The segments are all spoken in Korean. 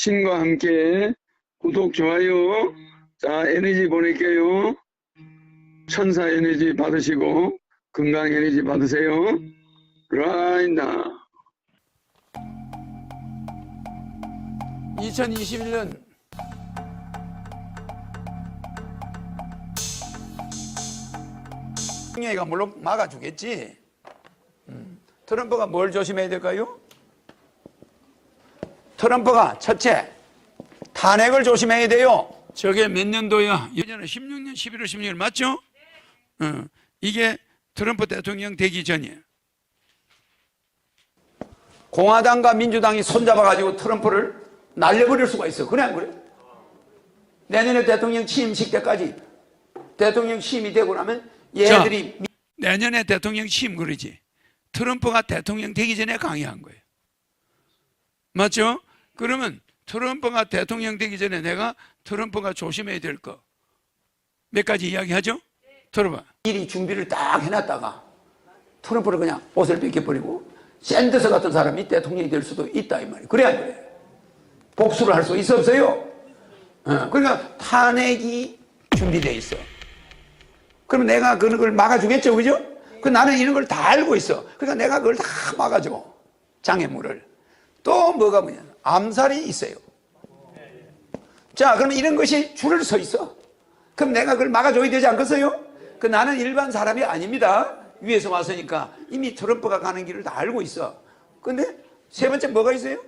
신과 함께 구독, 좋아요. 자, 에너지 보낼게요. 천사 에너지 받으시고 건강 에너지 받으세요. Right now. 2021년 총리가 물론 막아주겠지. 트럼프가 뭘 조심해야 될까요? 트럼프가 첫째, 탄핵을 조심해야 돼요. 저게 몇 년도야? 예전에 16년 11월 16일 맞죠? 이게 트럼프 대통령 되기 전이에요. 공화당과 민주당이 손잡아가지고 트럼프를 날려버릴 수가 있어. 그래 안 그래? 내년에 대통령 취임식 때까지 대통령 취임이 되고 나면 얘들이 내년에 대통령 취임 그러지. 트럼프가 대통령 되기 전에 강요한 거예요. 맞죠? 그러면 트럼프가 대통령 되기 전에 내가 트럼프가 조심해야 될 거 몇 가지 이야기하죠? 들어봐. 미리 준비를 딱 해놨다가 트럼프를 그냥 옷을 벗겨버리고 샌더스 같은 사람이 대통령이 될 수도 있다 이 말이에요. 그래 안 그래? 복수를 할 수 있어 없어요? 그러니까 탄핵이 준비되어 있어. 그러면 내가 그걸 막아주겠죠, 그죠? 나는 이런 걸 다 알고 있어. 그러니까 내가 그걸 다 막아줘. 장애물을. 또 뭐가 뭐냐? 암살이 있어요. 자, 그러면 이런 것이 줄을 서 있어. 그럼 내가 그걸 막아줘야 되지 않겠어요? 나는 일반 사람이 아닙니다. 위에서 왔으니까 이미 트럼프가 가는 길을 다 알고 있어. 근데 세 번째 뭐가 있어요?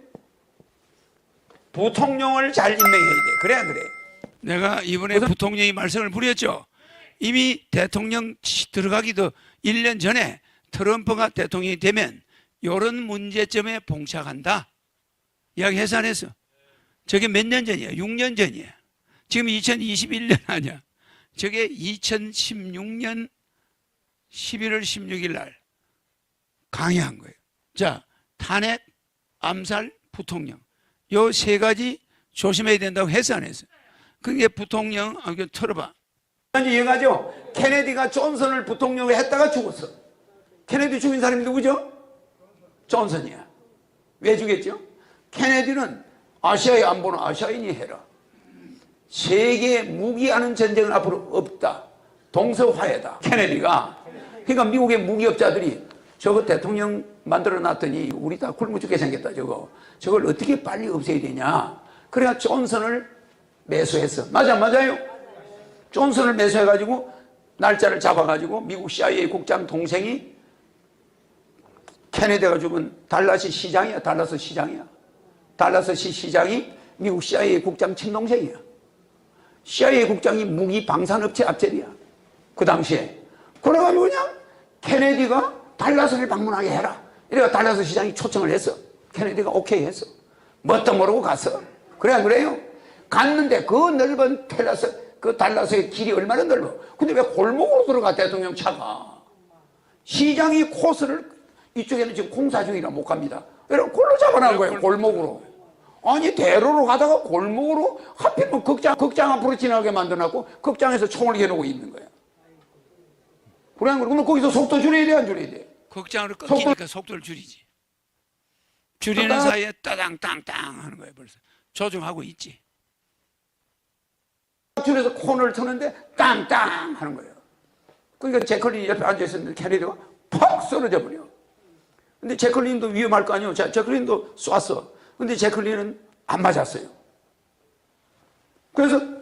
부통령을 잘 임명해야 돼. 그래 안 그래? 내가 이번에 부통령이 말씀을 부렸죠. 이미 대통령 들어가기도 1년 전에 트럼프가 대통령이 되면 이런 문제점에 봉착한다. 이야기해서 안 했어? 저게 몇 년 전이야? 6년 전이야. 지금 2021년 아니야. 저게 2016년 11월 16일 날 강요한 거예요. 자, 탄핵, 암살, 부통령. 요 세 가지 조심해야 된다고 해서 안 했어? 그게 부통령, 들어봐. 이해가죠? 케네디가 존슨을 부통령으로 했다가 죽었어. 케네디 죽인 사람이 누구죠? 존슨이야. 왜 죽였죠? 케네디는 아시아의 안보는 아시아인이 해라. 세계 무기하는 전쟁은 앞으로 없다. 동서화해다. 케네디가. 그러니까 미국의 무기업자들이 저거 대통령 만들어 놨더니 우리 다 굶어 죽게 생겼다 저걸 어떻게 빨리 없애야 되냐. 그래야 존슨을 매수했어. 맞아요? 존슨을 매수해가지고 날짜를 잡아가지고 미국 CIA 국장 동생이 케네디가 죽은 달라스 시장이야. 달라스 시 시장이 미국 CIA 국장 친동생이야. CIA 국장이 무기 방산업체 앞절이야. 그 당시에. 그래가지고 그냥 케네디가 달라스를 방문하게 해라. 이래가 달라스 시장이 초청을 했어. 케네디가 오케이 했어. 뭣도 모르고 갔어. 그래 안 그래요? 갔는데 그 넓은 그 달라스의 길이 얼마나 넓어. 근데 왜 골목으로 들어가 대통령 차가. 시장이 코스를 이쪽에는 지금 공사 중이라 못 갑니다. 그래서 골로 잡아놓은 거예요. 골목으로. 아니 대로로 가다가 골목으로 하필이면 극장 앞으로 지나가게 만들어놨고 극장에서 총을 겨누고 있는 거야. 그래 안 그래? 그럼 거기서 속도 줄여야 돼 안 줄여야 돼? 극장으로 끊기니까 속도를 줄이지. 줄이는 사이에 따당땅땅 하는 거예요. 벌써 조종하고 있지. 줄에서 코너를 트는데 땅땅 하는 거예요. 그러니까 제클린이 옆에 앉아있었는데 케네디가 팍 쓰러져 버려. 근데 제클린도 위험할 거 아니에요. 제클린도 쐈어. 근데 제클린은 안 맞았어요. 그래서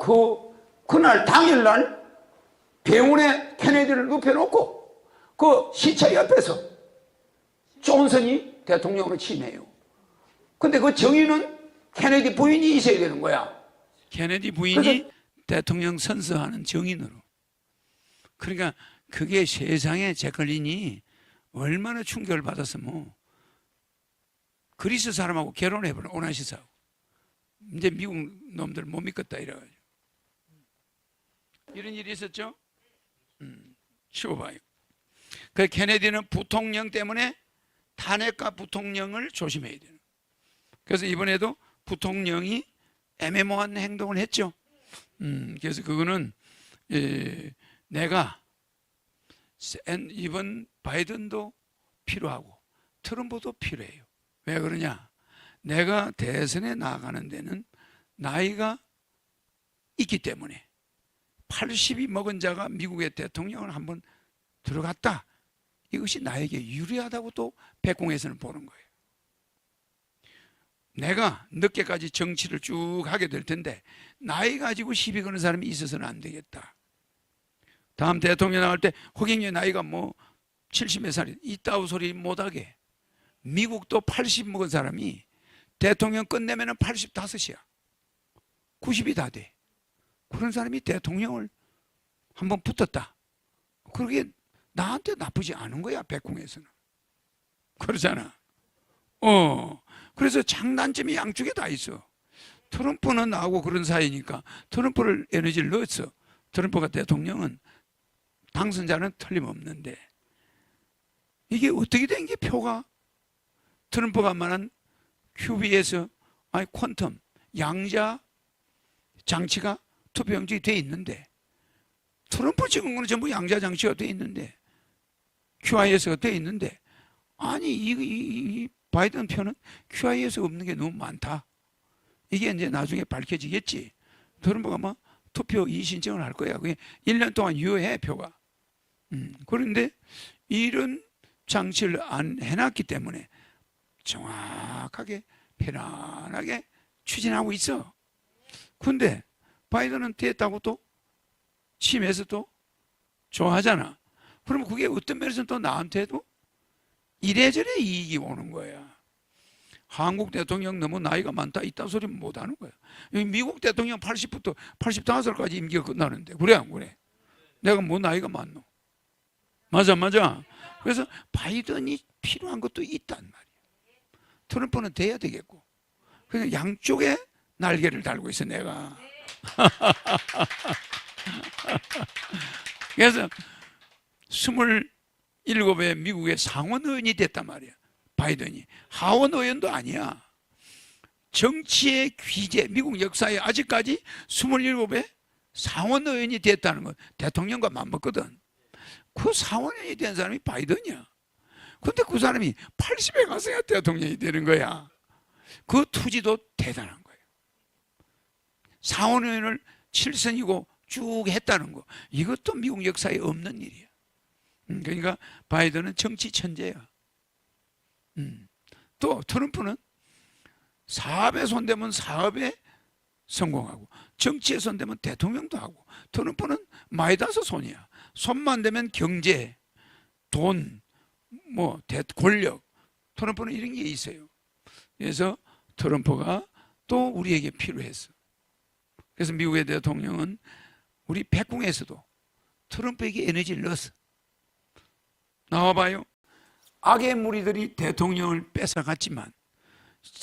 그날 당일날 병원에 케네디를 눕혀놓고 그 시체 옆에서 존슨이 대통령으로 취임해요. 근데 그 정의는 케네디 부인이 있어야 되는 거야. 케네디 부인이 대통령 선서하는 정인으로. 그러니까 그게 세상에 제클린이 얼마나 충격을 받았으면 그리스 사람하고 결혼해버려. 오나시사하고. 이제 미국 놈들 못 믿겠다 이래가지고. 이런 일이 있었죠? 치워봐요. 그 케네디는 부통령 때문에 탄핵과 부통령을 조심해야 돼요. 그래서 이번에도 부통령이 애매모호한 행동을 했죠. 그래서 그거는 내가 이번 바이든도 필요하고 트럼프도 필요해요. 왜 그러냐? 내가 대선에 나가는 데는 나이가 있기 때문에 80이 먹은 자가 미국의 대통령을 한번 들어갔다. 이것이 나에게 유리하다고 또 백공에서는 보는 거예요. 내가 늦게까지 정치를 쭉 하게 될 텐데 나이 가지고 시비 거는 사람이 있어서는 안 되겠다. 다음 대통령 나올 때 허경영의 나이가 뭐 70몇 살이 이따위 소리 못하게. 미국도 80 먹은 사람이 대통령 끝내면 85이야. 90이 다 돼. 그런 사람이 대통령을 한번 붙었다. 그게 나한테 나쁘지 않은 거야, 백궁에서는. 그러잖아. 그래서 장단점이 양쪽에 다 있어. 트럼프는 나하고 그런 사이니까 트럼프를 에너지를 넣었어. 트럼프가 대통령은 당선자는 틀림없는데 이게 어떻게 된 게 표가 트럼프가 말한 QB에서 아니 퀀텀 양자 장치가 투표 용지에 돼 있는데 트럼프 찍은 거는 전부 양자 장치가 돼 있는데 QIS가 돼 있는데 아니 이 바이든 표는 QIS 없는 게 너무 많다. 이게 이제 나중에 밝혀지겠지. 트럼프가 뭐 투표 이의신청을 할 거야. 그게 1년 동안 유효해 표가. 그런데 이런 장치를 안 해놨기 때문에 정확하게 편안하게 추진하고 있어. 근데 바이든은 됐다고 또 취임해서 또 좋아하잖아. 그러면 그게 어떤 면에서는 또 나한테도 이래저래 이익이 오는 거야. 한국 대통령 너무 나이가 많다 이딴 소리 못 하는 거야. 미국 대통령 80부터 85살까지 임기가 끝나는데 그래 안 그래? 내가 뭐 나이가 많노? 맞아. 그래서 바이든이 필요한 것도 있단 말이야. 트럼프는 돼야 되겠고. 그래서 양쪽에 날개를 달고 있어 내가. 그래서 27의 미국의 상원 의원이 됐단 말이야. 바이든이. 하원 의원도 아니야. 정치의 귀재, 미국 역사에 아직까지 27의 상원 의원이 됐다는 건 대통령과 맞먹거든. 그 상원 의원이 된 사람이 바이든이야. 근데 그 사람이 80에 가서야 대통령이 되는 거야. 그 투지도 대단한 거예요. 상원 의원을 7선이고 쭉 했다는 거. 이것도 미국 역사에 없는 일이야. 그러니까 바이든은 정치 천재야. 또 트럼프는 사업에 손대면 사업에 성공하고 정치에 손대면 대통령도 하고 트럼프는 마이다스 손이야. 손만 대면 경제, 돈, 뭐 권력. 트럼프는 이런 게 있어요. 그래서 트럼프가 또 우리에게 필요했어. 그래서 미국의 대통령은 우리 백궁에서도 트럼프에게 에너지를 넣었어. 나와봐요. 악의 무리들이 대통령을 뺏어갔지만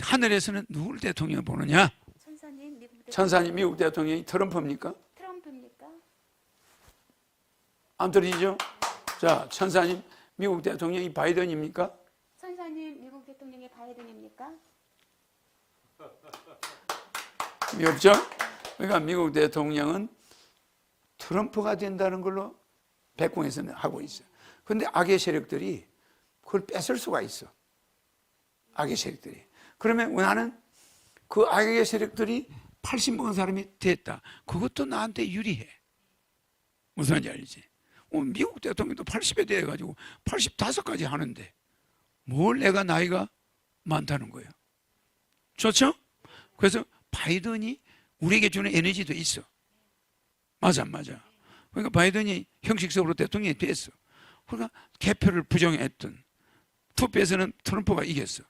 하늘에서는 누굴 대통령 보느냐? 천사님 미국 대통령이 트럼프입니까? 트럼프입니까? 안 들리죠? 자, 천사님 미국 대통령이 바이든입니까? 천사님 미국 대통령이 바이든입니까? 없죠? 그러니까 미국 대통령은 트럼프가 된다는 걸로 백궁에서는 하고 있어요. 그런데 악의 세력들이 그걸 뺏을 수가 있어. 악의 세력들이. 그러면 나는 그 악의 세력들이 80 먹은 사람이 됐다. 그것도 나한테 유리해. 무슨 말인지 알지? 미국 대통령도 80에 대해가지고 85까지 하는데 뭘 내가 나이가 많다는 거예요. 좋죠? 그래서 바이든이 우리에게 주는 에너지도 있어. 맞아. 그러니까 바이든이 형식적으로 대통령이 됐어. 그러니까 개표를 부정했던 투표에서는 트럼프가 이겼어.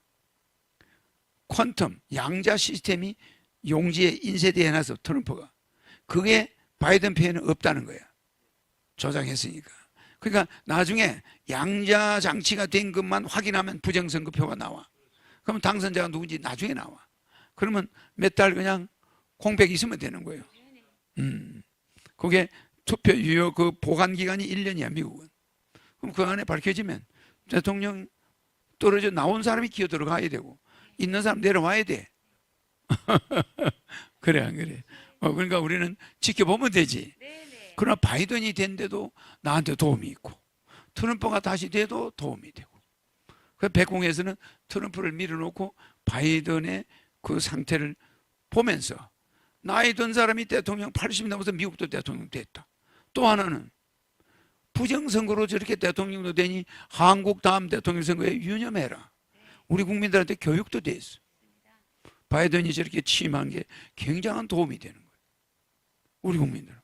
퀀텀, 양자 시스템이 용지에 인쇄되어 놔서 트럼프가. 그게 바이든 표에는 없다는 거야. 조작했으니까. 그러니까 나중에 양자 장치가 된 것만 확인하면 부정선거표가 나와. 그러면 당선자가 누군지 나중에 나와. 그러면 몇 달 그냥 공백이 있으면 되는 거예요. 그게 투표 유효 그 보관 기간이 1년이야, 미국은. 그럼 그 안에 밝혀지면 대통령 떨어져 나온 사람이 기어 들어가야 되고 있는 사람 내려와야 돼. 그래 안 그래? 그러니까 우리는 지켜보면 되지. 그러나 바이든이 된데도 나한테 도움이 있고 트럼프가 다시 돼도 도움이 되고. 그 백궁에서는 트럼프를 밀어놓고 바이든의 그 상태를 보면서 나이 든 사람이 대통령 80 넘어서 미국도 대통령 됐다. 또 하나는 부정선거로 저렇게 대통령도 되니 한국 다음 대통령 선거에 유념해라. 우리 국민들한테 교육도 돼 있어. 바이든이 저렇게 취임한 게 굉장한 도움이 되는 거예요. 우리 국민들은.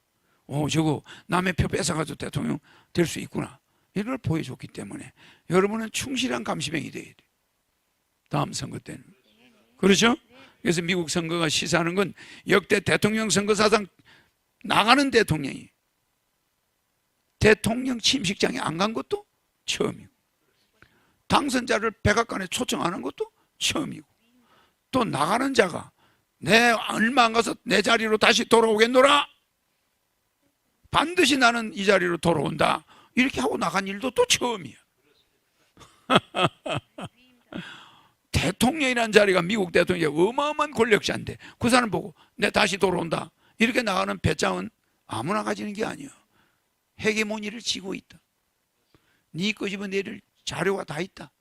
저거 남의 표 뺏어가지고 대통령 될 수 있구나. 이런 걸 보여줬기 때문에 여러분은 충실한 감시병이 돼야 돼. 다음 선거 때는. 그렇죠? 그래서 미국 선거가 시사하는 건 역대 대통령 선거 사상 나가는 대통령이 대통령 취임식장에 안 간 것도 처음이고 당선자를 백악관에 초청 안 한 것도 처음이고 또 나가는 자가 내 얼마 안 가서 내 자리로 다시 돌아오겠노라. 반드시 나는 이 자리로 돌아온다. 이렇게 하고 나간 일도 또 처음이야. 대통령이라는 자리가 미국 대통령이 어마어마한 권력자인데 그 사람 보고 내 다시 돌아온다. 이렇게 나가는 배짱은 아무나 가지는 게 아니야. 헤게모니를 쥐고 있다. 네 끄집어내릴 자료가 다 있다.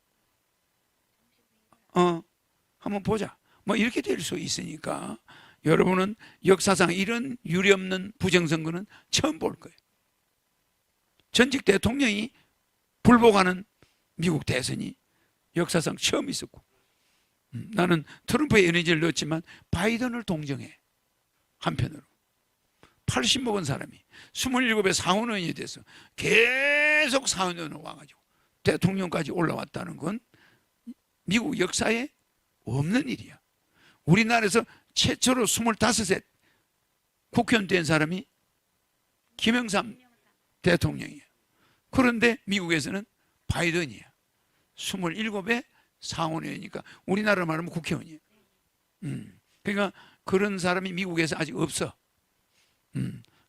한번 보자. 뭐 이렇게 될 수 있으니까 여러분은 역사상 이런 유례없는 부정선거는 처음 볼 거예요. 전직 대통령이 불복하는 미국 대선이 역사상 처음 있었고 나는 트럼프의 에너지를 넣었지만 바이든을 동정해. 한편으로 80 먹은 사람이 27의 상원의원이 돼서 계속 상원의원으로 와가지고 대통령까지 올라왔다는 건 미국 역사에 없는 일이야. 우리나라에서 최초로 25세 국회의원 된 사람이 김영삼 대통령이야. 그런데 미국에서는 바이든이야. 27의 상원의원이니까 우리나라 말하면 국회의원이에요. 그러니까 그런 사람이 미국에서 아직 없어.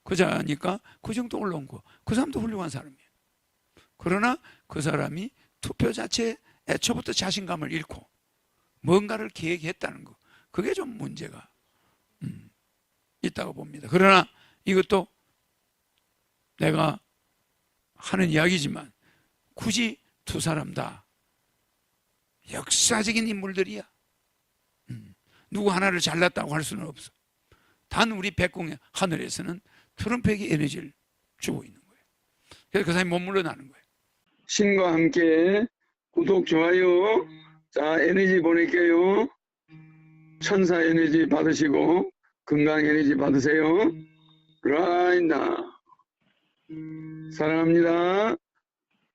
그자니까 그 정도 올라온 거. 그 사람도 훌륭한 사람이에요. 그러나 그 사람이 투표 자체에 애초부터 자신감을 잃고 뭔가를 계획했다는 거. 그게 좀 문제가 있다고 봅니다. 그러나 이것도 내가 하는 이야기지만 굳이 두 사람 다 역사적인 인물들이야. 누구 하나를 잘났다고 할 수는 없어. 단 우리 백공의 하늘에서는 트럼프에게 에너지를 주고 있는 거예요. 그래서 그 사람이 못 물러나는 거예요. 신과 함께 구독, 좋아요. 자, 에너지 보낼게요. 천사 에너지 받으시고 건강 에너지 받으세요. 라이나 사랑합니다.